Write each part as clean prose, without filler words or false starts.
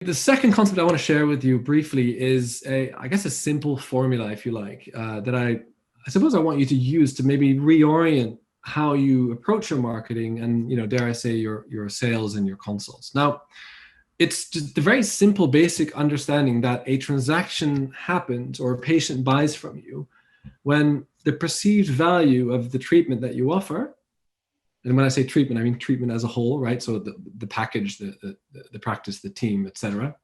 The second concept I want to share with you briefly is I guess a simple formula, if you like, that I suppose I want you to use to maybe reorient how you approach your marketing and, dare I say, your sales and your consults. Now, it's just the very simple, basic understanding that a transaction happens or a patient buys from you when the perceived value of the treatment that you offer, and when I say treatment, I mean treatment as a whole, right? So the package, the practice, the team, etc.,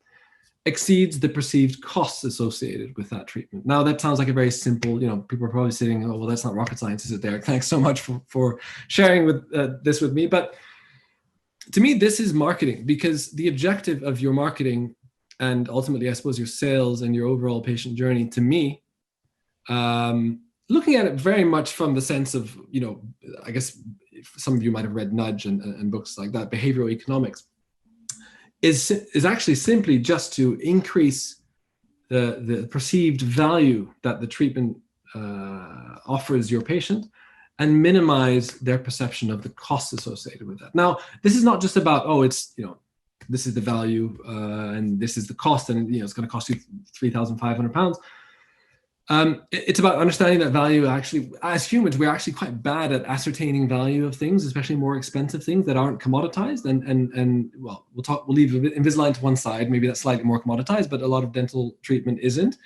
exceeds the perceived costs associated with that treatment. Now, that sounds like a very simple, people are probably saying, oh, well, that's not rocket science, is it, Derek? Thanks so much for sharing this with me. But to me, this is marketing, because the objective of your marketing and ultimately, I suppose, your sales and your overall patient journey, to me, looking at it very much from the sense of, I guess some of you might have read Nudge and books like that, behavioral economics, is actually simply just to increase the perceived value that the treatment offers your patient and minimize their perception of the costs associated with that. Now, this is not just about, oh, it's, this is the value and this is the cost, and it's going to cost you £3,500. It's about understanding that value. Actually, as humans, we're actually quite bad at ascertaining value of things, especially more expensive things that aren't commoditized. And well, we'll leave Invisalign to one side. Maybe that's slightly more commoditized, but a lot of dental treatment isn't.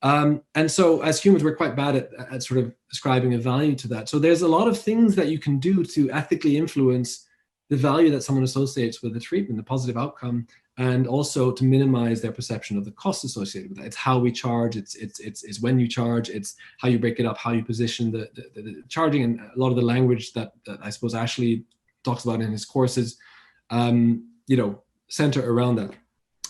And so as humans, we're quite bad at sort of ascribing a value to that. So there's a lot of things that you can do to ethically influence the value that someone associates with the treatment, the positive outcome, and also to minimize their perception of the costs associated with that. It's how we charge, it's when you charge, it's how you break it up, how you position the charging, and a lot of the language that I suppose Ashley talks about in his courses, center around that.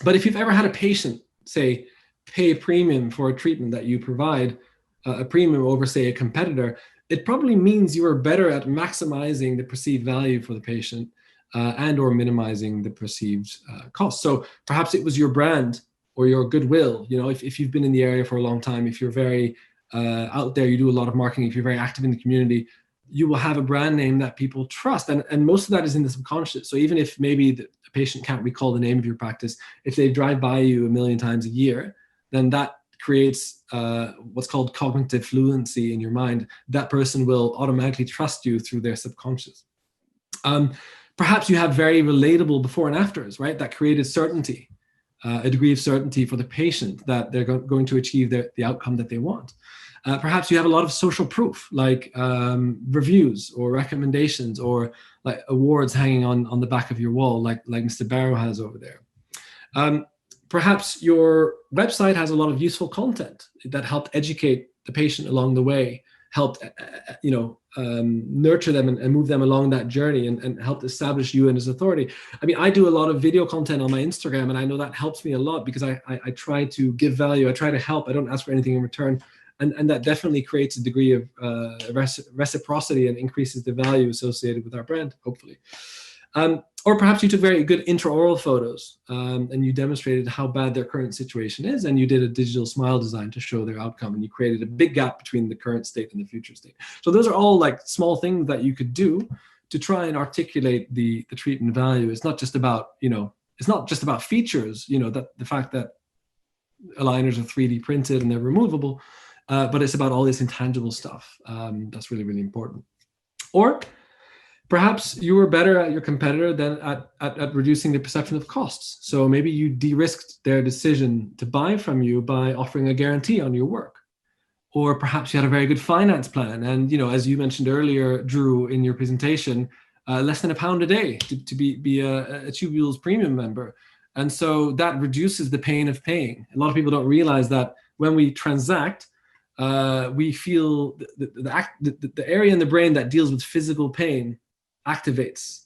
But if you've ever had a patient, say, pay a premium for a treatment that you provide, a premium over, say, a competitor, it probably means you are better at maximizing the perceived value for the patient and or minimizing the perceived cost. So perhaps it was your brand or your goodwill. If you've been in the area for a long time, if you're very out there, you do a lot of marketing, if you're very active in the community, you will have a brand name that people trust. And most of that is in the subconscious. So even if maybe the patient can't recall the name of your practice, if they drive by you a million times a year, then that creates what's called cognitive fluency in your mind. That person will automatically trust you through their subconscious. Perhaps you have very relatable before and afters, right? That created certainty, a degree of certainty for the patient that they're going to achieve the outcome that they want. Perhaps you have a lot of social proof, like reviews or recommendations or like awards hanging on the back of your wall, like Mr. Barrow has over there. Perhaps your website has a lot of useful content that helped educate the patient along the way, helped nurture them and move them along that journey and helped establish you as authority. I mean, I do a lot of video content on my Instagram, and I know that helps me a lot because I try to give value. I try to help. I don't ask for anything in return. And that definitely creates a degree of reciprocity and increases the value associated with our brand, hopefully. Or perhaps you took very good intraoral photos and you demonstrated how bad their current situation is, and you did a digital smile design to show their outcome, and you created a big gap between the current state and the future state. So those are all like small things that you could do to try and articulate the treatment value. It's not just about, it's not just about features, that the fact that aligners are 3D printed and they're removable, but it's about all this intangible stuff. That's really, really important. Or perhaps you were better at your competitor than at reducing the perception of costs. So maybe you de-risked their decision to buy from you by offering a guarantee on your work. Or perhaps you had a very good finance plan. And, as you mentioned earlier, Drew, in your presentation, less than £1 a day to be a Tubules premium member. And so that reduces the pain of paying. A lot of people don't realize that when we transact, we feel the area in the brain that deals with physical pain activates.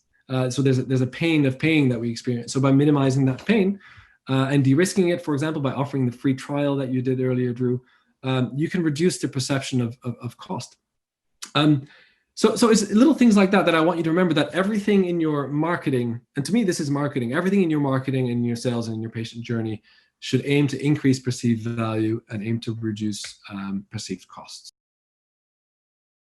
So there's a pain of paying that we experience. So by minimizing that pain and de-risking it, for example, by offering the free trial that you did earlier, Drew, you can reduce the perception of cost. So it's little things like that I want you to remember, that everything in your marketing, and to me this is marketing, everything in your marketing and your sales and your patient journey should aim to increase perceived value and aim to reduce perceived costs.